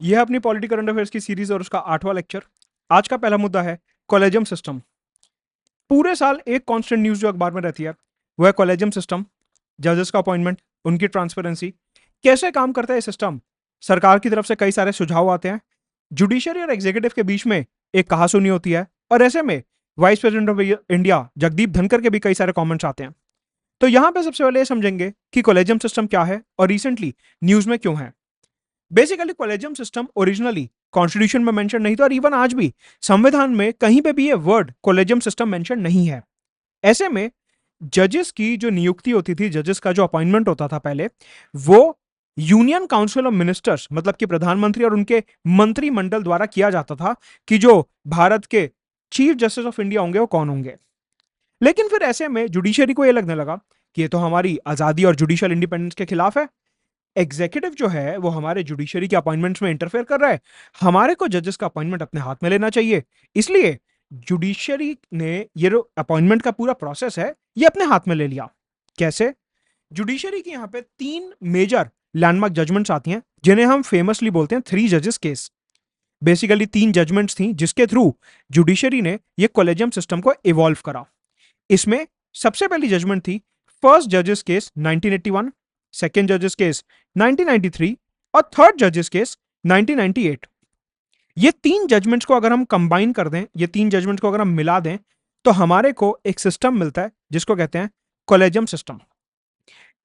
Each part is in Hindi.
यह है अपनी पॉलिटिकल करंट अफेयर्स की सीरीज और उसका 8वां लेक्चर। आज का पहला मुद्दा है कॉलेजियम सिस्टम। पूरे साल एक कांस्टेंट न्यूज जो अखबार में रहती है वो है कॉलेजियम सिस्टम, जजेस का अपॉइंटमेंट, उनकी ट्रांसपेरेंसी, कैसे काम करता है ये सिस्टम। सरकार की तरफ से कई सारे सुझाव आते हैं, जुडिशरी और एग्जीक्यूटिव के बीच में एक कहासुनी होती है, और ऐसे में vice president of India Jagdeep Dhankhar के भी कई सारे कमेंट्स आते हैं। तो यहां पे सबसे पहले ये समझेंगे कि कॉलेजियम सिस्टम क्या है और रिसेंटली न्यूज में क्यों है। Basically collegium system originally constitution में मेंशन नहीं था, और इवन आज भी संविधान में कहीं पे भी ये वर्ड कॉलेजियम सिस्टम मेंशन नहीं है। ऐसे में जजेस की जो नियुक्ति होती थी, जजेस का जो अपॉइंटमेंट होता था पहले, वो यूनियन काउंसिल ऑफ मिनिस्टर्स मतलब कि प्रधानमंत्री और उनके मंत्रिमंडल द्वारा किया जाता था कि जो भारत के चीफ जस्टिस ऑफ इंडिया होंगे वो कौन होंगे। लेकिन फिर ऐसे में जुडिशरी को यह लगने लगा कि ये तो हमारी आजादी और जुडिशियल इंडिपेंडेंस के खिलाफ है। एग्जीक्यूटिव जो है वो हमारे जुडिशरी के अपॉइंटमेंट्स में इंटरफेयर कर रहा है, हमारे को जजेस का अपॉइंटमेंट अपने हाथ में लेना चाहिए। इसलिए जुडिशरी ने ये जो अपॉइंटमेंट का पूरा प्रोसेस है ये अपने हाथ में ले लिया। कैसे? जुडिशरी की यहाँ पे 3 मेजर लैंडमार्क जजमेंट्स आती हैं जिन्हें हम फेमसली बोलते हैं 3 जजेस केस। बेसिकली 3 जजमेंट्स थी जिसके थ्रू जुडिशरी ने ये कॉलेजियम सिस्टम को इवॉल्व करा। इसमें सबसे पहली जजमेंट थी फर्स्ट जजेस केस 1981, सेकेंड जजेस केस 1993 और थर्ड जजेस केस 1998। ये 3 जजमेंट्स को अगर हम कंबाइन कर दें, ये 3 जजमेंट्स को अगर हम मिला दें, तो हमारे को एक सिस्टम मिलता है जिसको कहते हैं कॉलेजियम सिस्टम।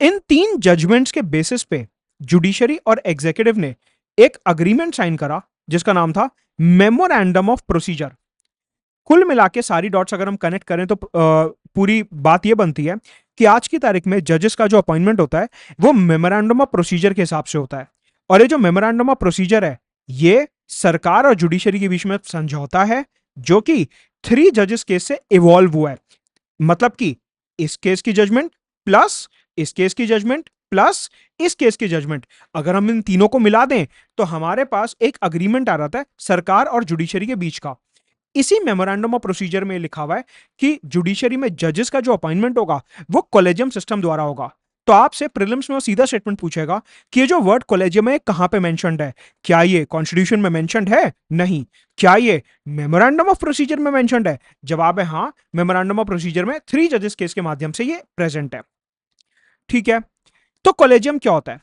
इन 3 जजमेंट्स के बेसिस पे जुडिशरी और एग्जीक्यूटिव ने एक अग्रीमेंट साइन करा जिसका नाम था मेमोरेंडम ऑफ प्रोसीजर। कुल मिला के सारी डॉट्स अगर हम कनेक्ट करें तो पूरी बात यह बनती है कि आज की तारीख में जजेस का जो अपॉइंटमेंट होता है वो मेमोरेंडम ऑफ प्रोसीजर के हिसाब से होता है। और ये जो मेमोरेंडम ऑफ प्रोसीजर है ये सरकार और जुडिशरी के बीच में समझौता है जो कि 3 जजेस केस से इवॉल्व हुआ है। मतलब कि इस केस की जजमेंट प्लस इस केस की जजमेंट प्लस इस केस की जजमेंट, अगर हम इन तीनों को मिला दें तो हमारे पास एक अग्रीमेंट आ जाता है सरकार और जुडिशरी के बीच का। इसी मेमोरेंडम ऑफ प्रोसीजर में लिखा हुआ है कि जुडिशरी में जजेस का जो अपॉइंटमेंट होगा वो कॉलेजियम सिस्टम द्वारा होगा। तो आपसे प्रीलिम्स में वो सीधा स्टेटमेंट पूछेगा कि ये जो वर्ड कॉलेजियम है कहां पे मेंशन्ड है। क्या ये कॉन्स्टिट्यूशन में मेंशन्ड है? नहीं। क्या ये मेमोरेंडम ऑफ प्रोसीजर में मेंशन्ड है? जवाब है हाँ, मेमोरेंडम ऑफ प्रोसीजर में 3 जजेस केस के माध्यम से ये प्रेजेंट है। ठीक है, तो कॉलेजियम क्या होता है?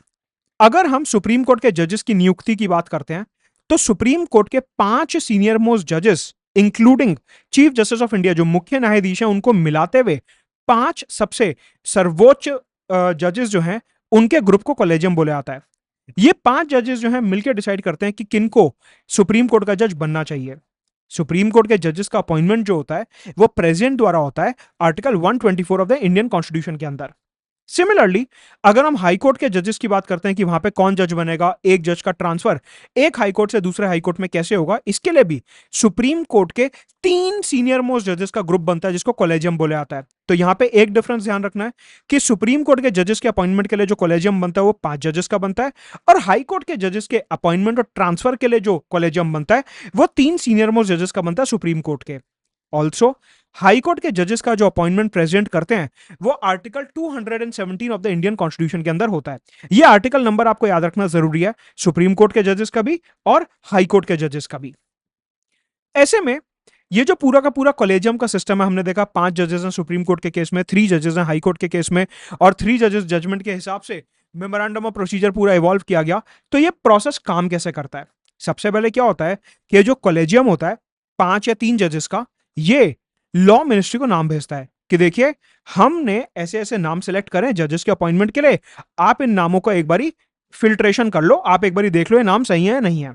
अगर हम सुप्रीम कोर्ट के जजेस की नियुक्ति की बात करते हैं तो सुप्रीम कोर्ट के 5 सीनियर मोस्ट जजेस including chief justice of India जो मुख्य न्यायाधीश हैं उनको मिलाते हुए 5 सबसे सर्वोच्च जजेस जो हैं उनके ग्रुप को कॉलेजियम बोला जाता है। ये 5 जजेस जो हैं मिलकर डिसाइड करते हैं कि किनको सुप्रीम कोर्ट का जज बनना चाहिए। सुप्रीम कोर्ट के जजेस का अपॉइंटमेंट जो होता है वो प्रेसिडेंट द्वारा होता है article 124 of the Indian constitution के अंदर। सिमिलरली अगर हम हाई कोर्ट के जजेस की बात करते हैं कि वहां पे कौन जज बनेगा, एक जज का ट्रांसफर एक हाई कोर्ट से दूसरे हाई कोर्ट में कैसे होगा, इसके लिए भी सुप्रीम कोर्ट के 3 सीनियर मोस्ट जजेस का ग्रुप बनता है जिसको कॉलेजियम बोला जाता है। तो यहां पे एक डिफरेंस ध्यान रखना है कि सुप्रीम कोर्ट के जजेस के अपॉइंटमेंट के लिए जो कॉलेजियम बनता है वो 5 जजेस का बनता है, और हाई कोर्ट के जजेस के अपॉइंटमेंट और ट्रांसफर के लिए जो कॉलेजियम बनता है वो 3 सीनियर मोस्ट जजेस का बनता है सुप्रीम कोर्ट के। ऑल्सो हाई कोर्ट के जजेस का जो अपॉइंटमेंट प्रेसिडेंट करते हैं वो article 217 of the Indian constitution के अंदर होता है। ये आर्टिकल नंबर आपको याद रखना जरूरी है, सुप्रीम कोर्ट के जजेस का भी और हाई कोर्ट के जजेस का भी। ऐसे में ये जो पूरा का पूरा कॉलेजियम का सिस्टम है, हमने देखा 5 जजेस हैं सुप्रीम कोर्ट के केस में, 3 जजेस हैं हाई कोर्ट के केस में, और 3 जजेस जजमेंट के हिसाब से मेमोरेंडम ऑफ प्रोसीजर पूरा इवॉल्व किया गया। तो ये प्रोसेस काम कैसे करता है? सबसे पहले क्या होता है कि ये जो कॉलेजियम होता है 5 या 3 जजेस का, ये लॉ मिनिस्ट्री को नाम भेजता है कि देखिए हमने ऐसे ऐसे नाम सेलेक्ट करें जजेस के अपॉइंटमेंट के लिए, आप इन नामों को एक बारी फिल्ट्रेशन कर लो, आप एक बारी देख लो ये नाम सही है या नहीं है।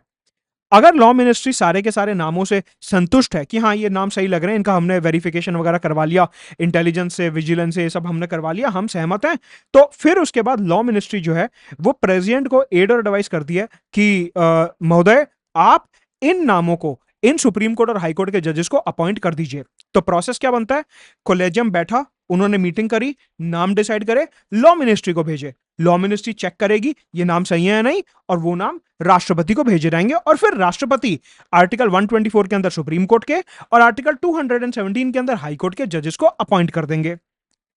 अगर लॉ मिनिस्ट्री सारे के सारे नामों से संतुष्ट है कि हाँ ये नाम सही लग रहे हैं, इनका हमने वेरिफिकेशन वगैरह करवा लिया, इंटेलिजेंस से विजिलेंस से ये सब हमने करवा लिया, हम सहमत हैं, तो फिर उसके बाद लॉ मिनिस्ट्री जो है वो प्रेसिडेंट को एड और एडवाइस करती है कि महोदय आप इन नामों को इन सुप्रीम कोर्ट और हाई कोर्ट के जजेस को अपॉइंट कर दीजिए। तो प्रोसेस क्या बनता है? कॉलेजियम बैठा, उन्होंने मीटिंग करी, नाम डिसाइड करे, लॉ मिनिस्ट्री को भेजे, लॉ मिनिस्ट्री चेक करेगी ये नाम सही है या नहीं, और वो नाम राष्ट्रपति को भेजे जाएंगे, और फिर राष्ट्रपति आर्टिकल 124 के अंदर सुप्रीम कोर्ट के और आर्टिकल 217 के अंदर हाई कोर्ट के जजेस को अपॉइंट कर देंगे।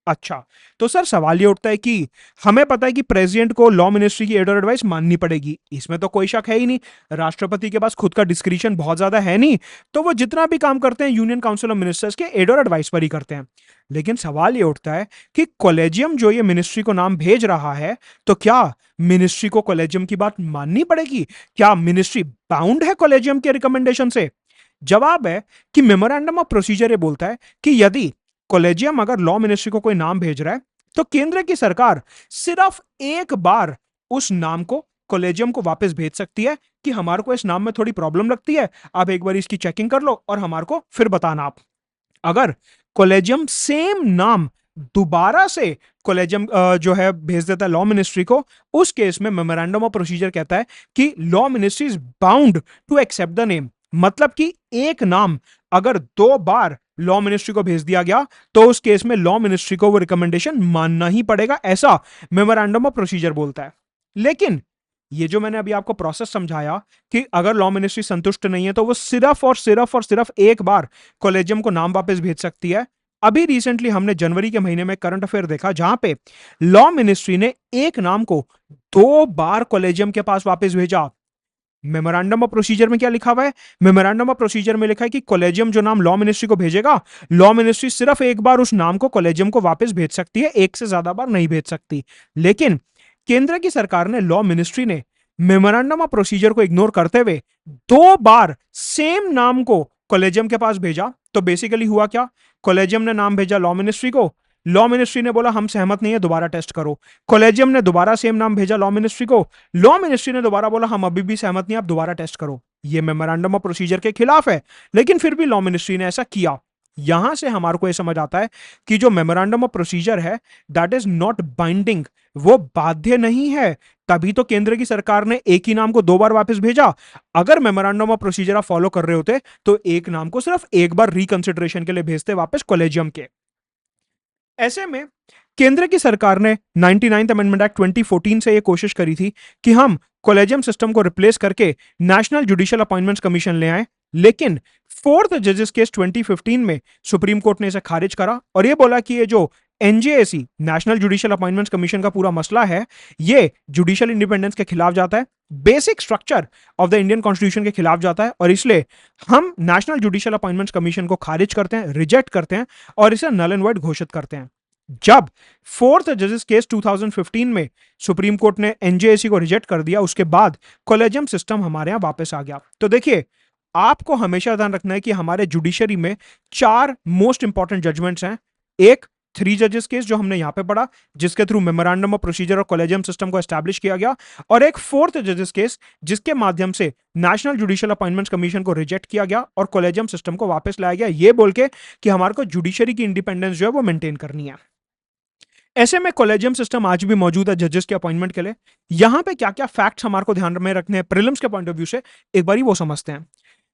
अच्छा, तो सर सवाल ये उठता है कि हमें पता है कि प्रेसिडेंट को लॉ मिनिस्ट्री की एड और एडवाइस माननी पड़ेगी, इसमें तो कोई शक है ही नहीं। राष्ट्रपति के पास खुद का डिस्क्रिशन बहुत ज्यादा है नहीं, तो वो जितना भी काम करते हैं यूनियन काउंसिल ऑफ मिनिस्टर्स के एड और एडवाइस पर ही करते हैं। लेकिन सवाल ये उठता है कि कॉलेजियम जो ये मिनिस्ट्री को नाम भेज रहा है, तो क्या मिनिस्ट्री को कॉलेजियम की बात माननी पड़ेगी? क्या मिनिस्ट्री बाउंड है कॉलेजियम के रिकमेंडेशन से? जवाब है कि मेमोरेंडम ऑफ प्रोसीजर ये बोलता है कि यदि कॉलेजियम अगर लॉ मिनिस्ट्री को कोई नाम भेज रहा है, तो केंद्र की सरकार सिर्फ एक बार उस नाम को कॉलेजियम को वापस भेज सकती है कि हमारे को इस नाम में थोड़ी प्रॉब्लम लगती है, आप एक बार इसकी चेकिंग कर लो और हमारे को फिर बताना। आप अगर कॉलेजियम सेम नाम दोबारा से कॉलेजियम जो है भेज देता है लॉ मिनिस्ट्री को, उस केस में मेमोरेंडम ऑफ प्रोसीजर कहता है कि law ministry is bound to accept the name. मतलब कि एक नाम अगर दो बार लॉ मिनिस्ट्री को भेज दिया गया, तो उस केस में लॉ मिनिस्ट्री को वो रिकमेंडेशन मानना ही पड़ेगा, ऐसा मेमोरेंडम ऑफ प्रोसीजर बोलता है। लेकिन ये जो मैंने अभी आपको प्रोसेस समझाया कि अगर लॉ मिनिस्ट्री संतुष्ट नहीं है, तो वो सिर्फ एक बार कॉलेजियम को नाम वापस भेज सकती है। अभी रिसेंटली हमने जनवरी के महीने में करंट अफेयर देखा, जहां पे लॉ मिनिस्ट्री ने एक नाम को दो बार कॉलेजियम के पास वापस भेजा। मेमोरेंडम ऑफ प्रोसीजर में क्या लिखा हुआ है? मेमोरेंडम ऑफ प्रोसीजर में लिखा है कि कॉलेजियम जो नाम लॉ मिनिस्ट्री को भेजेगा, लॉ मिनिस्ट्री सिर्फ एक बार उस नाम को कॉलेजियम को वापस भेज सकती है, एक से ज्यादा बार नहीं भेज सकती। लेकिन केंद्र की सरकार ने, लॉ मिनिस्ट्री ने मेमोरेंडम ऑफ प्रोसीजर को इग्नोर करते हुए दो बार सेम नाम को कॉलेजियम के पास भेजा। तो बेसिकली हुआ क्या? कॉलेजियम ने नाम भेजा लॉ मिनिस्ट्री को, लॉ मिनिस्ट्री ने बोला हम सहमत नहीं है, दोबारा टेस्ट करो। कॉलेजियम ने दोबारा सेम नाम भेजा लॉ मिनिस्ट्री को, लॉ मिनिस्ट्री ने दोबारा बोला हम अभी भी सहमत नहीं, आप दोबारा टेस्ट करो। ये मेमोरेंडम ऑफ प्रोसीजर के खिलाफ है, लेकिन फिर भी लॉ मिनिस्ट्री ने ऐसा किया। यहां से हमारे को यह समझ आता है कि जो मेमोरेंडम ऑफ प्रोसीजर है, दैट इज नॉट बाइंडिंग, वो बाध्य नहीं है। तभी तो केंद्र की सरकार ने एक ही नाम को दो बार वापस भेजा। अगर मेमोरेंडम ऑफ प्रोसीजर आप फॉलो कर रहे होते, तो एक नाम को सिर्फ एक बार रिकंसिडरेशन के लिए भेजते वापस कॉलेजियम के। ऐसे में केंद्र की सरकार ने 99th अमेंडमेंट एक्ट 2014 से यह कोशिश करी थी कि हम कॉलेजियम सिस्टम को रिप्लेस करके नेशनल जुडिशियल अपॉइंटमेंट्स कमीशन ले आए। लेकिन फोर्थ जजेस केस 2015 में सुप्रीम कोर्ट ने इसे खारिज करा और यह बोला कि ये जो NJAC, national judicial appointments commission का पूरा मसला है, ये जुडिशियल इंडिपेंडेंस के खिलाफ जाता है, basic structure of the Indian constitution के खिलाफ जाता है, और इसलिए हम नेशनल जुडिशियल अपॉइंटमेंट्स कमीशन को खारिज करते हैं, रिजेक्ट करते हैं और इसे नल एंड वॉइड घोषित करते हैं। जब फोर्थ जजेस केस 2015 में सुप्रीम कोर्ट ने एनजेएसी को रिजेक्ट कर दिया, उसके बाद कॉलेजियम सिस्टम हमारे यहां वापस आ गया। तो देखिए, आपको हमेशा ध्यान रखना है कि हमारे जुडिशरी में चार मोस्ट इंपॉर्टेंट जजमेंट्स हैं। एक 3 जजेस केस जो हमने यहां पे पढ़ा, जिसके थ्रू मेमोरेंडम ऑफ प्रोसीजर और कॉलेजियम सिस्टम को एस्टैब्लिश किया गया, और एक फोर्थ जजेस केस जिसके माध्यम से नेशनल जुडिशियल अपॉइंटमेंट्स कमीशन को रिजेक्ट किया गया और कॉलेजियम सिस्टम को वापस लाया गया, ये बोल के कि हमारे को जुडिशरी की इंडिपेंडेंस जो है वो मेंटेन करनी है। ऐसे में कॉलेजियम सिस्टम आज भी मौजूद है जजेस के अपॉइंटमेंट के लिए। यहां पे क्या क्या फैक्ट्स हमारे को ध्यान में रखने हैं प्रीलिम्स के पॉइंट ऑफ व्यू से, एक बार वो समझते हैं।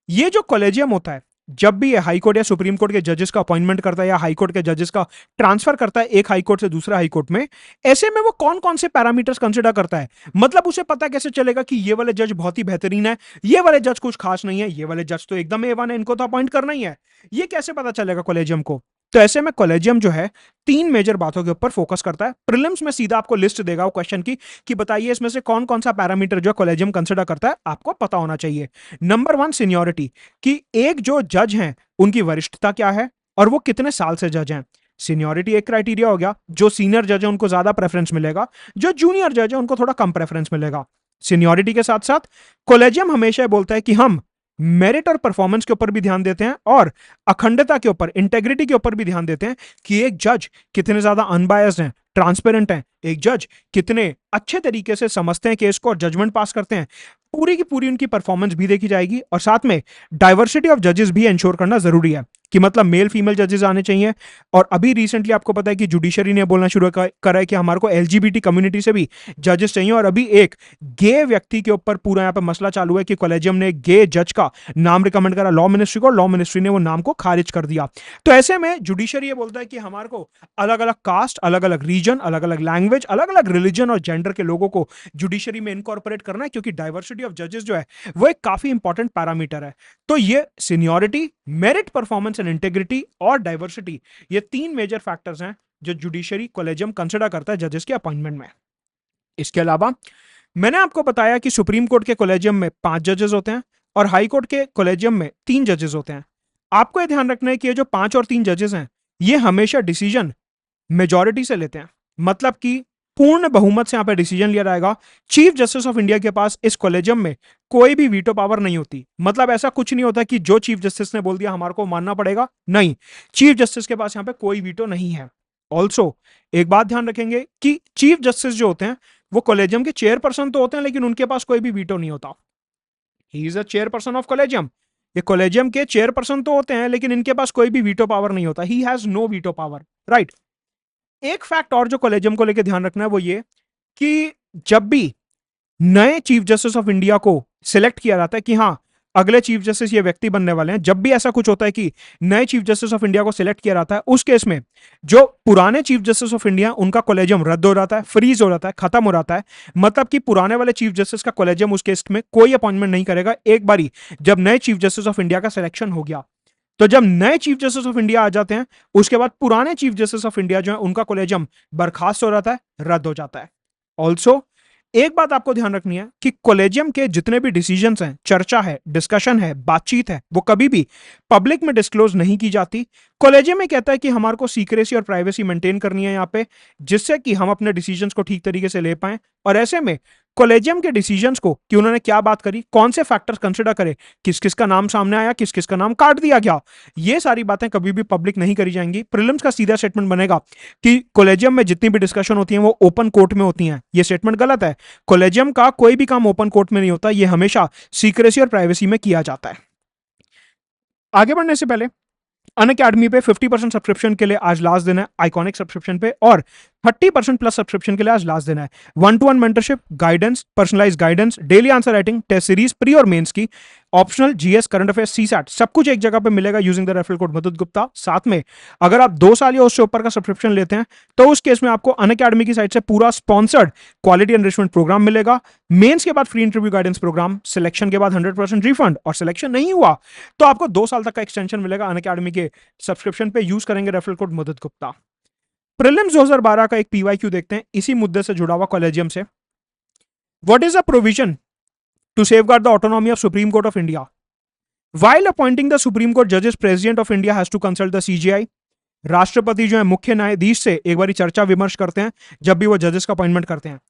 ये जो कॉलेजियम होता है, जब भी ये हाई कोर्ट या सुप्रीम कोर्ट के जजेस का अपॉइंटमेंट करता है या हाई कोर्ट के जजेस का ट्रांसफर करता है एक हाई कोर्ट से दूसरा हाई कोर्ट में, ऐसे में वो कौन कौन से पैरामीटर्स कंसीडर करता है? मतलब उसे पता कैसे चलेगा कि ये वाले जज बहुत ही बेहतरीन है, ये वाले जज कुछ खास नहीं है, ये वाले जज तो एकदम A1 है, इनको तो अपॉइंट करना ही है? ये कैसे पता चलेगा कॉलेजियम को? तो ऐसे में कॉलेजियम जो है तीन मेजर बातों के ऊपर फोकस करता है। प्रीलिम्स में सीधा आपको लिस्ट देगा वो क्वेश्चन की कि बताइए इसमें से कौन कौन सा पैरामीटर जो कॉलेजियम कंसीडर करता है, आपको पता होना चाहिए। नंबर 1 सीनियोरिटी, कि एक जो जज हैं उनकी वरिष्ठता क्या है और वो कितने साल से जज हैं। सीनियोरिटी एक क्राइटेरिया हो गया, जो सीनियर जज है उनको ज्यादा प्रेफरेंस मिलेगा, जो जूनियर जज है उनको थोड़ा कम प्रेफरेंस मिलेगा। सीनियोरिटी के साथ साथ कॉलेजियम हमेशा बोलता है कि हम मेरिट और परफॉर्मेंस के ऊपर भी ध्यान देते हैं और अखंडता के ऊपर, इंटेग्रिटी के ऊपर भी ध्यान देते हैं कि एक जज कितने ज्यादा अनबायस्ड हैं, ट्रांसपेरेंट हैं, एक जज कितने अच्छे तरीके से समझते हैं केस को और जजमेंट पास करते हैं। पूरी की पूरी उनकी परफॉर्मेंस भी देखी जाएगी और साथ में डाइवर्सिटी ऑफ जजेस भी इंश्योर करना जरूरी है कि मतलब मेल फीमेल जजेस आने चाहिए। और अभी रिसेंटली आपको पता है कि जुडिशरी ने बोलना शुरू करा है कि हमारे को एलजीबीटी कम्युनिटी से भी जजेस चाहिए। और अभी एक गे व्यक्ति के ऊपर पूरा यहाँ पे मसला चालू है कि कॉलेजियम ने गे जज का नाम रिकमेंड करा लॉ मिनिस्ट्री को, लॉ मिनिस्ट्री ने वो नाम को खारिज कर दिया। तो ऐसे में जुडिशरी ये बोलता है कि हमारे को अलग अलग कास्ट, अलग अलग रीजन, अलग अलग लैंग्वेज, अलग अलग रिलीजन और जेंडर के लोगों को जुडिशरी में इनकॉर्पोरेट करना है, क्योंकि डाइवर्सिटी ऑफ जजेस जो है वो एक काफी इंपॉर्टेंट पैरामीटर है। तो ये seniority, merit, performance and integrity और डाइवर्सिटी, ये तीन मेजर फैक्टर्स हैं जो जुडिशरी कॉलेजियम कंसिडर करता है जजेस के अपॉइंटमेंट में। इसके अलावा मैंने आपको बताया कि सुप्रीम कोर्ट के कॉलेजियम में 5 जजेस होते हैं और हाई कोर्ट के कॉलेजियम में 3 जजेस होते हैं। आपको यह ध्यान रखना है कि ये जो 5 और 3 जजेस हैं, ये हमेशा डिसीजन मेजॉरिटी से लेते हैं, मतलब कि पूर्ण बहुमत से यहां पर डिसीजन लिया जाएगा। चीफ जस्टिस ऑफ इंडिया के पास इस कॉलेजियम में कोई भी वीटो पावर नहीं होती। मतलब ऐसा कुछ नहीं होता कि जो चीफ जस्टिस ने बोल दिया हमारे को मानना पड़ेगा, नहीं, चीफ जस्टिस के पास यहां पे कोई वीटो नहीं है। ऑल्सो एक बात ध्यान रखेंगे कि चीफ जस्टिस जो होते हैं वो कॉलेजियम के चेयरपर्सन तो होते हैं, लेकिन उनके पास कोई भी वीटो नहीं होता। He is a chairperson of collegium. ये कॉलेजियम के चेयरपर्सन तो होते हैं, लेकिन इनके पास कोई भी वीटो पावर नहीं होता। He has no veto power, right. एक फैक्ट और जो कॉलेजियम को लेकर ध्यान रखना है वो ये कि जब भी नए चीफ जस्टिस ऑफ इंडिया को सिलेक्ट किया जाता है कि हाँ अगले चीफ जस्टिस ये व्यक्ति बनने वाले हैं, जब भी ऐसा कुछ होता है कि नए चीफ जस्टिस ऑफ इंडिया को सिलेक्ट किया जाता है, उस केस में जो पुराने चीफ जस्टिस ऑफ इंडिया उनका कॉलेजियम रद्द हो जाता है, फ्रीज हो जाता है, खत्म हो जाता है। मतलब कि पुराने वाले चीफ जस्टिस का कॉलेजियम उस केस में कोई अपॉइंटमेंट नहीं करेगा एक बारी जब नए चीफ जस्टिस ऑफ इंडिया का सिलेक्शन हो गया। तो जब नए चीफ जस्टिस ऑफ इंडिया आ जाते हैं, उसके बाद पुराने चीफ जस्टिस ऑफ इंडिया जो है उनका कॉलेजियम बर्खास्त हो जाता है, रद्द हो जाता है। ऑल्सो एक बात आपको ध्यान रखनी है कि कॉलेजियम के जितने भी डिसीजंस हैं, चर्चा है, डिस्कशन है, बातचीत है, वो कभी भी पब्लिक में डिस्क्लोज नहीं की जाती। कॉलेजियम में कहता है कि हमारे को सीक्रेसी और प्राइवेसी मेंटेन करनी है यहाँ पे, जिससे कि हम अपने डिसीजंस को ठीक तरीके से ले पाएं। और ऐसे में कॉलेजियम के डिसीजंस को कि उन्होंने क्या बात करी, कौन से फैक्टर्स कंसिडर करे, किस किस का नाम सामने आया, किस किस का नाम काट दिया गया, ये सारी बातें कभी भी पब्लिक नहीं करी जाएंगी। प्रीलिम्स का सीधा स्टेटमेंट बनेगा कि कॉलेजियम में जितनी भी डिस्कशन होती है वो ओपन कोर्ट में होती हैं। ये स्टेटमेंट गलत है। कॉलेजियम का कोई भी काम ओपन कोर्ट में नहीं होता, ये हमेशा सीक्रेसी और प्राइवेसी में किया जाता है। आगे बढ़ने से पहले अनअकैडमी पे 50% सब्सक्रिप्शन के लिए आज लास्ट दिन है, आइकॉनिक सब्सक्रिप्शन पे, और 30% प्लस सब्सक्रिप्शन के लिए आज लास्ट दिन है। 1-to-1 mentorship, guidance, personalise guidance, daily answer writing, test series, pre और मेंस की, optional, GS, current affairs, CSAT, सब कुछ एक जगह पे मिलेगा यूजिंग द रेफरल कोड मधुद गुप्ता। साथ में अगर आप 2 साल या उससे ऊपर का सब्सक्रिप्शन लेते हैं तो उस केस में आपको अनअकैडमी की साइड से पूरा स्पॉन्सर्ड क्वालिटी एनरिचमेंट प्रोग्राम मिलेगा। मेंस के बाद free interview guidance programme, selection के बाद 100% रिफंड, और सिलेक्शन नहीं हुआ तो आपको 2 साल तक का एक्सटेंशन मिलेगा अनअकैडमी के सब्सक्रिप्शन पे। यूज करेंगे रेफरल कोड मदद गुप्ता। प्रीलिम्स 2012 का एक पीवाईक्यू देखते हैं इसी मुद्दे से जुड़ा हुआ कॉलेजियम से। What is a provision to safeguard the autonomy of supreme court of India while appointing the supreme court जजेस, president of India has to consult the CJI. राष्ट्रपति जो है मुख्य न्यायाधीश से एक बार चर्चा विमर्श करते हैं जब भी वो जजेस का अपॉइंटमेंट करते हैं।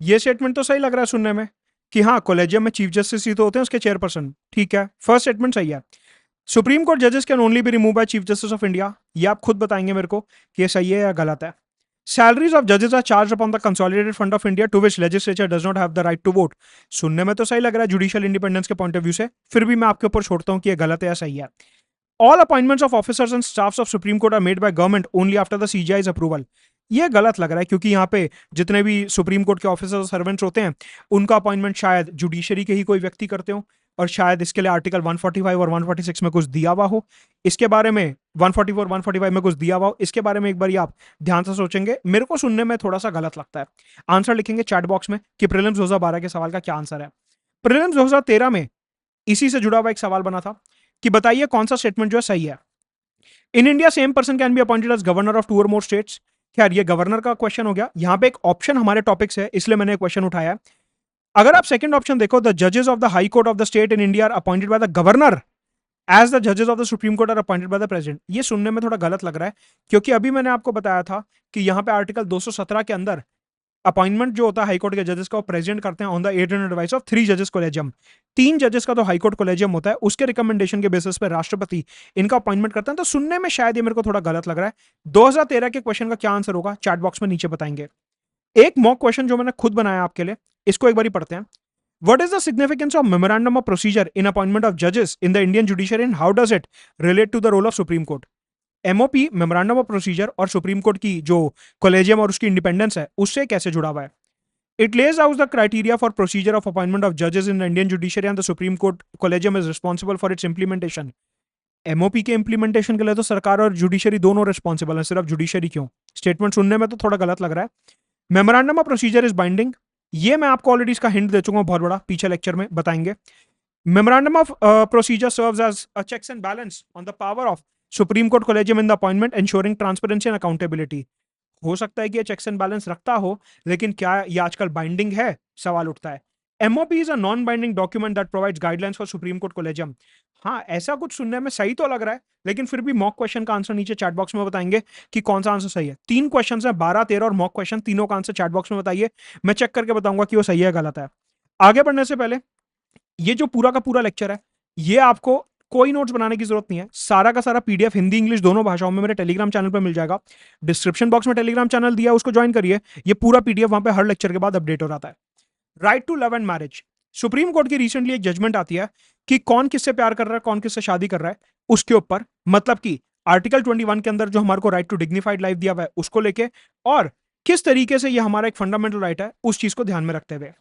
ये स्टेटमेंट तो सही लग रहा है सुनने में कि हाँ कॉलेजियम में चीफ जस्टिस ही तो होते हैं, उसके चेयरपर्सन, ठीक है, फर्स्ट स्टेटमेंट सही है। सुप्रीम कोर्ट जजेस can only be remove by chief justice of India, ये आप खुद बताएंगे मेरे को कि ये सही है या गलत है। सैलरीज ऑफ जजेस are charge upon the consolidated fund of India to which legislature does not have the right to vote. सुनने में तो सही लग रहा है जुडिशियल इंडिपेंडेंस के पॉइंट ऑफ व्यू से, फिर भी मैं आपके ऊपर छोड़ता हूं कि ये गलत है या सही है। All appointments of officers and staffs of supreme court are made by government only after the CJI's approval. ये गलत लग रहा है क्योंकि यहाँ पे जितने भी सुप्रीम कोर्ट के ऑफिसर्स और सर्वेंट्स होते हैं उनका अपॉइंटमेंट शायद जुडिशरी के ही कोई व्यक्ति करते हो, और शायद इसके लिए आर्टिकल 145 और 146 में कुछ दिया हुआ हो। इसके बारे में 144 145 में कुछ दिया हुआ हो, इसके बारे में एक बार आप ध्यान से सोचेंगे। मेरे को सुनने में थोड़ा सा गलत लगता है। आंसर लिखेंगे चैट बॉक्स में कि प्रीलिम्स 2012 के सवाल का क्या आंसर है। प्रीलिम्स 2013 में इसी से जुड़ा हुआ एक सवाल बना था कि बताइए कौन सा स्टेटमेंट जो है सही है। In India same person can be appointed as governor of 2 और मोर स्टेट्स। खैर ये गवर्नर का क्वेश्चन हो गया, यहाँ पे एक ऑप्शन हमारे टॉपिक से है इसलिए मैंने क्वेश्चन उठाया है। अगर आप सेकंड ऑप्शन देखो, द जजेस of the high court of the state in India are appointed by the governor as the जजेस of the supreme court are appointed by the president. ये सुनने में थोड़ा गलत लग रहा है क्योंकि अभी मैंने आपको बताया था कि यहाँ पे आर्टिकल 217 के अंदर अपॉइंटमेंट जो होता है हाईकोर्ट के जजेस का वो प्रेसिडेंट करते हैं on the aid and advice of 3 जजेस कॉलेजियम। 3 जजेस का तो हाईकोर्ट कॉलेजियम होता है, उसके रिकमेंडेशन के बेसिस पर राष्ट्रपति इनका अपॉइंटमेंट करते हैं। तो सुनने में शायद ये मेरे को थोड़ा गलत लग रहा है। 2013 के क्वेश्चन का क्या आंसर होगा चैट बॉक्स में नीचे बताएंगे। एक मॉक क्वेश्चन जो मैंने खुद बनाया आपके लिए, इसको एक बार पढ़ते हैं। What is the significance of memorandum of procedure in appointment of judges in the Indian judiciary and how does it relate to the role of Supreme Court? MOP memorandum of procedure और सुप्रीम कोर्ट की जो कॉलेजियम और उसकी इंडिपेंडेंस है उससे कैसे जुड़ा हुआ है। It lays out the criteria for procedure of appointment of जजेस in the Indian judiciary and the supreme court collegium is responsible for its implementation. MOP के इंप्लीमेंटेशन के लिए तो सरकार और जुडिशरी दोनों रिस्पॉन्सिबल है, सिर्फ जुडिशरी क्यों। स्टेटमेंट सुनने में तो थोड़ा गलत लग रहा है। Memorandum of procedure is binding, ये मैं आपको ऑलरेडी इसका हिंट दे चुका हूं बहुत बड़ा, पीछे लेक्चर में बताएंगे। Memorandum of procedure serves as a checks and balance on the power of supreme court collegium in the appointment ensuring transparency and accountability. हो सकता है कि ये चेक्स एंड बैलेंस रखता हो, लेकिन क्या ये आजकल बाइंडिंग है, सवाल उठता है। MOP is a non binding document that provides guidelines for supreme court collegium. हाँ, ऐसा कुछ सुनने में सही तो लग रहा है, लेकिन फिर भी मॉक क्वेश्चन का आंसर नीचे चैट बॉक्स में बताएंगे कि कौन सा आंसर सही है। 3 क्वेश्चन है, 12, 13 और मॉक क्वेश्चन, तीनों का आंसर चैट बॉक्स में बताइए। मैं चेक करके बताऊंगा कि वो सही है गलत है। आगे बढ़ने से पहले, ये जो पूरा का पूरा लेक्चर है, ये आपको कोई नोट्स बनाने की जरूरत नहीं है। सारा का सारा पीडीएफ हिंदी इंग्लिश दोनों भाषाओं में मेरे टेलीग्राम चैनल पर मिल जाएगा। डिस्क्रिप्शन बॉक्स में टेलीग्राम चैनल दिया है, उसको ज्वाइन करिए। ये पूरा पीडीएफ वहां पे हर लेक्चर के बाद अपडेट हो जाता है। Right to love and marriage. Supreme court की रिसेंटली एक जजमेंट आती है कि कौन किससे प्यार कर रहा है, कौन किससे शादी कर रहा है, उसके ऊपर। मतलब कि आर्टिकल 21 के अंदर जो हमारे को राइट टू डिग्निफाइड लाइफ दिया हुआ है उसको लेके, और किस तरीके से ये हमारा एक फंडामेंटल राइट है उस चीज को ध्यान में रखते हुए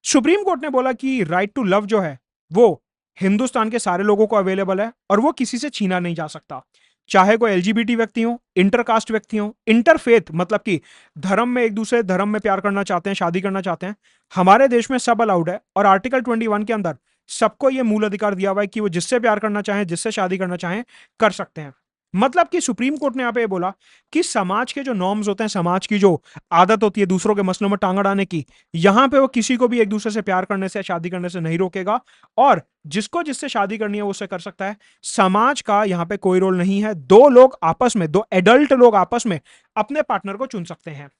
सुप्रीम कोर्ट ने बोला कि राइट टू लव जो है वो हिंदुस्तान के सारे लोगों को अवेलेबल है और वो किसी से छीना नहीं जा सकता। चाहे कोई एलजीबीटी व्यक्ति हो, इंटरकास्ट व्यक्ति हो, इंटरफेथ मतलब कि धर्म में एक दूसरे धर्म में प्यार करना चाहते हैं, शादी करना चाहते हैं, हमारे देश में सब अलाउड है। और आर्टिकल 21 के अंदर सबको यह मूल अधिकार दिया हुआ है कि वो जिससे प्यार करना चाहें, जिससे शादी करना चाहें, कर सकते हैं। मतलब कि सुप्रीम कोर्ट ने यहां पे बोला कि समाज के जो नॉर्म्स होते हैं, समाज की जो आदत होती है दूसरों के मसलों में टांग अड़ाने की, यहां पे वो किसी को भी एक दूसरे से प्यार करने से, शादी करने से नहीं रोकेगा। और जिसको जिससे शादी करनी है वो उससे कर सकता है। समाज का यहां पे कोई रोल नहीं है। दो लोग आपस में, दो एडल्ट लोग आपस में अपने पार्टनर को चुन सकते हैं।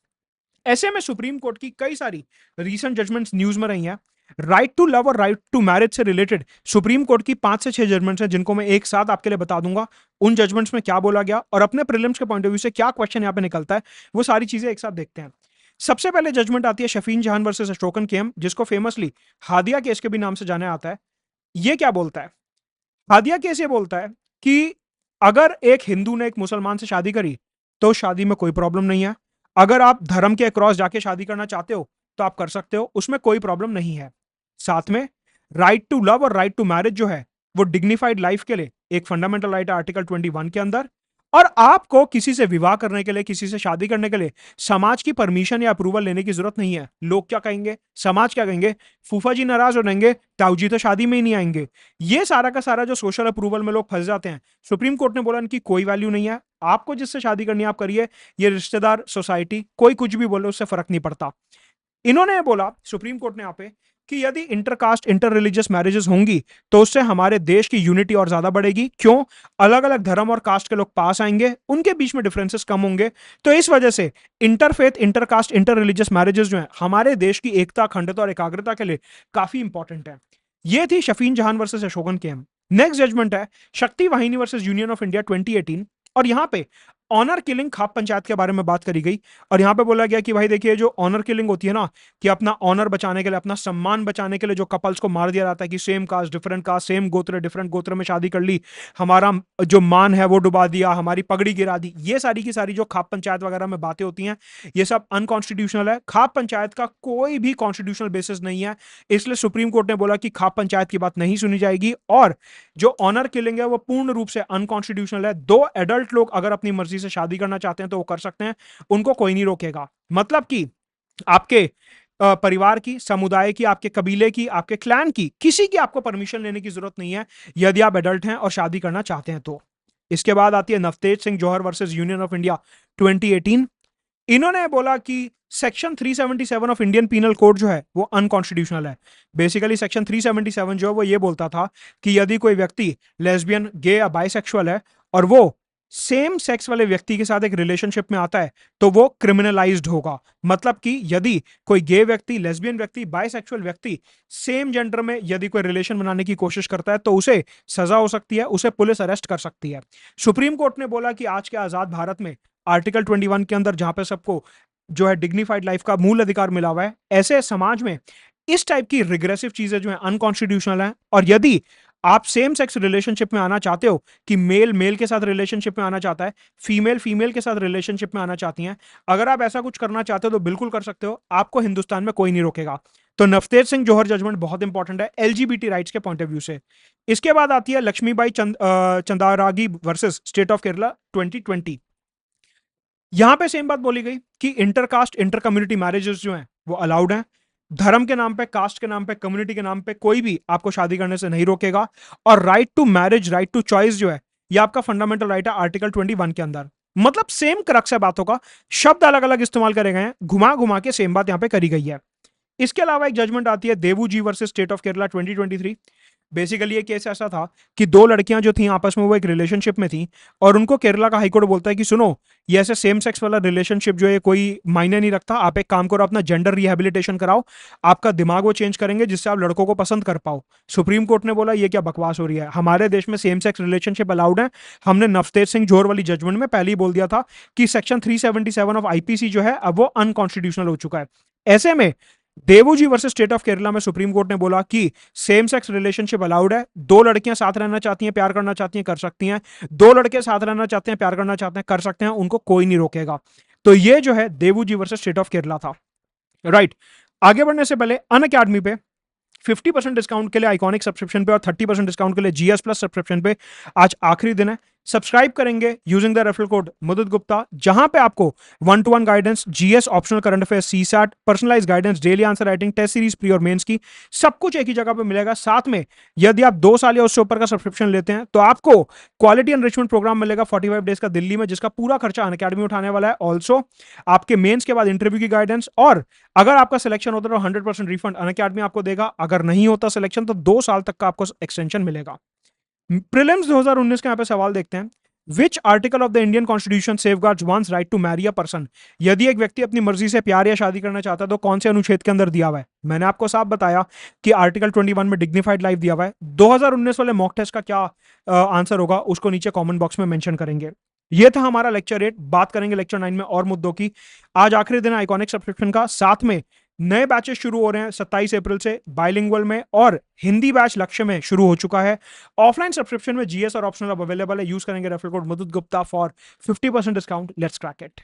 ऐसे में सुप्रीम कोर्ट की कई सारी रीसेंट जजमेंट्स न्यूज में रही हैं। राइट टू लव और राइट टू मैरिज से रिलेटेड सुप्रीम कोर्ट की 5 से 6 जजमेंट्स हैं, जिनको मैं एक साथ आपके लिए बता दूंगा। उन जजमेंट्स में क्या बोला गया और अपने प्रीलिम्स के पॉइंट ऑफ व्यू से क्या क्वेश्चन यहां पे निकलता है, वो सारी चीजें एक साथ देखते हैं। सबसे पहले जजमेंट आती है शफीन जहान वर्सेस अशोकन केम, जिसको फेमसली हादिया केस के भी नाम से जाना जाता है। ये क्या बोलता है? हादिया केस ये बोलता है कि अगर एक हिंदू ने एक मुसलमान से शादी करी तो शादी में कोई प्रॉब्लम नहीं है। अगर आप धर्म के अक्रॉस जाके शादी करना चाहते हो तो आप कर सकते हो, उसमें कोई प्रॉब्लम नहीं है। साथ में राइट टू लव और राइट टू मैरिज जो है वो डिग्निफाइड लाइफ के लिए एक फंडामेंटल राइट है आर्टिकल 21 के अंदर। और आपको किसी से विवाह करने के लिए, किसी से शादी करने के लिए समाज की परमिशन या अप्रूवल लेने की जरूरत नहीं है। लोग क्या कहेंगे, समाज क्या कहेंगे, फूफा जी नाराज हो जाएंगे, ताऊ जी तो शादी में ही नहीं आएंगे। ये सारा का सारा जो सोशल अप्रूवल में लोग फंस जाते हैं, सुप्रीम कोर्ट ने बोला इनकी कोई वैल्यू नहीं है। आपको जिससे शादी करनी है आप करिए, ये रिश्तेदार, सोसाइटी, कोई कुछ भी बोले उससे फर्क नहीं पड़ता। इन्होंने बोला, सुप्रीम कोर्ट ने यहाँ पे, कि यदि इंटरकास्ट, इंटर रिलीजियस मैरिजेस होंगी तो उससे हमारे देश की यूनिटी और ज्यादा बढ़ेगी। क्यों? अलग अलग धर्म और कास्ट के लोग पास आएंगे, उनके बीच में डिफरेंसेस कम होंगे। तो इस वजह से interfaith, intercaste, inter religious marriages जो है हमारे देश की एकता, अखंडता और एकाग्रता के लिए काफी इंपॉर्टेंट है। ये थी शफीन जहान वर्सेस अशोकन केम। नेक्स्ट जजमेंट है शक्ति वाहिनी वर्सेस यूनियन ऑफ इंडिया 2018। और यहां पे ऑनर किलिंग खाप पंचायत के बारे में बात करी गई। और यहां पे बोला गया कि भाई देखिए, जो ऑनर किलिंग होती है ना, कि अपना ऑनर बचाने के लिए, अपना सम्मान बचाने के लिए जो कपल्स को मार दिया जाता है कि same caste different caste, same गोत्र डिफरेंट गोत्र में शादी कर ली, हमारा जो मान है वो डुबा दिया, हमारी पगड़ी गिरा दी, ये सारी की सारी जो खाप पंचायत वगैरह में बातें होती हैं, ये सब अनकॉन्स्टिट्यूशनल है। खाप पंचायत का कोई भी कॉन्स्टिट्यूशनल बेसिस नहीं है। इसलिए सुप्रीम कोर्ट ने बोला कि खाप पंचायत की बात नहीं सुनी जाएगी। और जो ऑनर किलिंग है वो पूर्ण रूप से अनकॉन्स्टिट्यूशनल है। दो एडल्ट लोग अगर अपनी मर्जी से शादी करना चाहते हैं तो वो कर सकते हैं, उनको कोई नहीं रोकेगा। मतलब कि आपके परिवार की, समुदाय की, आपके कबीले की, आपके क्लैन की, किसी की आपको परमिशन लेने की जरूरत नहीं है यदि आप एडल्ट हैं और शादी करना चाहते हैं तो। इसके बाद आती है Navtej Singh Johar versus union of India 2018। इन्होंने बोला कि section 377 of Indian penal code जो है वो अनकॉन्स्टिट्यूशनल है। बेसिकली सेक्शन 377 जो है वो ये बोलता था कि यदि कोई व्यक्ति लेस्बियन, गे या बाइसेक्सुअल है और वो सेम सेक्स वाले व्यक्ति के साथ एक रिलेशनशिप में आता है तो वो क्रिमिनलाइज्ड होगा। मतलब कि यदि कोई गे व्यक्ति, लेस्बियन व्यक्ति, बाइसेक्सुअल व्यक्ति सेम जेंडर में यदि कोई रिलेशन बनाने की कोशिश करता है तो उसे सजा हो सकती है, उसे पुलिस अरेस्ट कर सकती है। सुप्रीम कोर्ट ने बोला कि आज के आजाद भारत में आर्टिकल 21 के अंदर जहां पे सबको जो है डिग्निफाइड लाइफ का मूल अधिकार मिला हुआ है, ऐसे समाज में इस टाइप की रिग्रेसिव चीजें जो है अनकॉन्स्टिट्यूशनल हैं। और यदि आप सेम सेक्स रिलेशनशिप में आना चाहते हो कि मेल मेल के साथ रिलेशनशिप में आना चाहता है, फीमेल फीमेल के साथ रिलेशनशिप में आना चाहती हैं, अगर आप ऐसा कुछ करना चाहते हो तो बिल्कुल कर सकते हो, आपको हिंदुस्तान में कोई नहीं रोकेगा। तो नवतेज सिंह जौहर जजमेंट बहुत इंपॉर्टेंट है एलजीबीटी राइट्स के पॉइंट ऑफ व्यू से। इसके बाद आती है Lakshmibai Chandaragi versus state of Kerala 2020। यहां पे सेम बात बोली गई कि इंटरकास्ट, इंटर कम्युनिटी मैरिजेस जो हैं वो अलाउड हैं। धर्म के नाम पे, कास्ट के नाम पे, कम्युनिटी के नाम पे कोई भी आपको शादी करने से नहीं रोकेगा। और right to marriage, right to choice जो है ये आपका फंडामेंटल राइट है आर्टिकल 21 के अंदर। मतलब सेम क्रक्स है बातों का, शब्द अलग अलग इस्तेमाल करे गए हैं, घुमा घुमा के सेम बात यहां पे करी गई है। इसके अलावा एक जजमेंट आती है Devu ji versus state of Kerala 2023। Basically ये केस ऐसा था कि दो लड़कियां जो थी आपस में वो एक रिलेशनशिप में थी, और उनको केरला का हाईकोर्ट बोलता है कि सुनो, ये ऐसे सेम सेक्स वाला रिलेशनशिप जो है कोई मायने नहीं रखता, आप एक काम करो, अपना जेंडर रिहेबिलिटेशन कराओ, आपका दिमाग वो चेंज करेंगे जिससे आप लड़कों को पसंद कर पाओ। सुप्रीम कोर्ट ने बोला ये क्या बकवास हो रही है, हमारे देश में सेम सेक्स रिलेशनशिप अलाउड है। हमने नवतेज सिंह जोहर वाली जजमेंट में पहले ही बोल दिया था कि सेक्शन 377 ऑफ आईपीसी जो है अब वो अनकॉन्स्टिट्यूशनल हो चुका है। ऐसे में देवू ji versus state of Kerala में सुप्रीम कोर्ट ने बोला कि सेम सेक्स रिलेशनशिप अलाउड है, दो लड़कियां साथ रहना चाहती हैं, प्यार करना चाहती हैं, कर सकती हैं, दो लड़के साथ रहना चाहते हैं, प्यार करना चाहते हैं, कर सकते हैं, उनको कोई नहीं रोकेगा। तो ये जो है Devu ji versus state of Kerala था। राइट, आगे बढ़ने से पहले अन अकेडमी पे 50% डिस्काउंट के लिए आइकॉनिक सब्सक्रिप्शन पे और 30% डिस्काउंट के लिए जीएस प्लस सब्सक्रिप्शन पे आज आखिरी दिन है। सब्सक्राइब करेंगे using the referral code Mudit Gupta, जहां पे आपको 1-to-1 guidance, GS, optional current affairs, CSAT, personalise guidance, daily answer writing, test series, pre और मेंस की सब कुछ एक ही जगह पे मिलेगा। साथ में यदि आप 2 साल या उससे ऊपर का सब्सक्रिप्शन लेते हैं तो आपको क्वालिटी एनरिचमेंट प्रोग्राम मिलेगा 45 डेज का दिल्ली में, जिसका पूरा खर्चा अनअकैडमी उठाने वाला है। ऑल्सो आपके मेंस के बाद इंटरव्यू की गाइडेंस, और अगर आपका सिलेक्शन होता है तो 100% रिफंड अनअकैडमी आपको देगा। अगर नहीं होता सिलेक्शन तो 2 साल तक का आपको एक्सटेंशन मिलेगा। प्रीलिम्स 2019 के यहाँ पे सवाल देखते हैं। Which article of the Indian constitution safeguards one's right to marry a person? यदि एक व्यक्ति अपनी मर्जी से प्यार या शादी करना चाहता है तो कौन से अनुच्छेद के अंदर दिया हुआ है? मैंने आपको साफ बताया कि आर्टिकल 21 में डिग्निफाइड लाइफ दिया हुआ है। 2019 वाले मॉक टेस्ट का क्या आंसर होगा उसको नीचे कमेंट बॉक्स में मेंशन करेंगे। ये था हमारा लेक्चर 8। बात करेंगे लेक्चर 9 में और मुद्दों की। आज आखिरी दिन आइकॉनिक सब्सक्रिप्शन का, साथ में नए बैचेस शुरू हो रहे हैं 27 अप्रैल से बाइलिंगुअल में, और हिंदी बैच लक्ष्य में शुरू हो चुका है। ऑफलाइन सब्सक्रिप्शन में जीएस और ऑप्शनल अब अवेलेबल है। यूज करेंगे referral code Mudit Gupta for 50% discount. Let's crack it.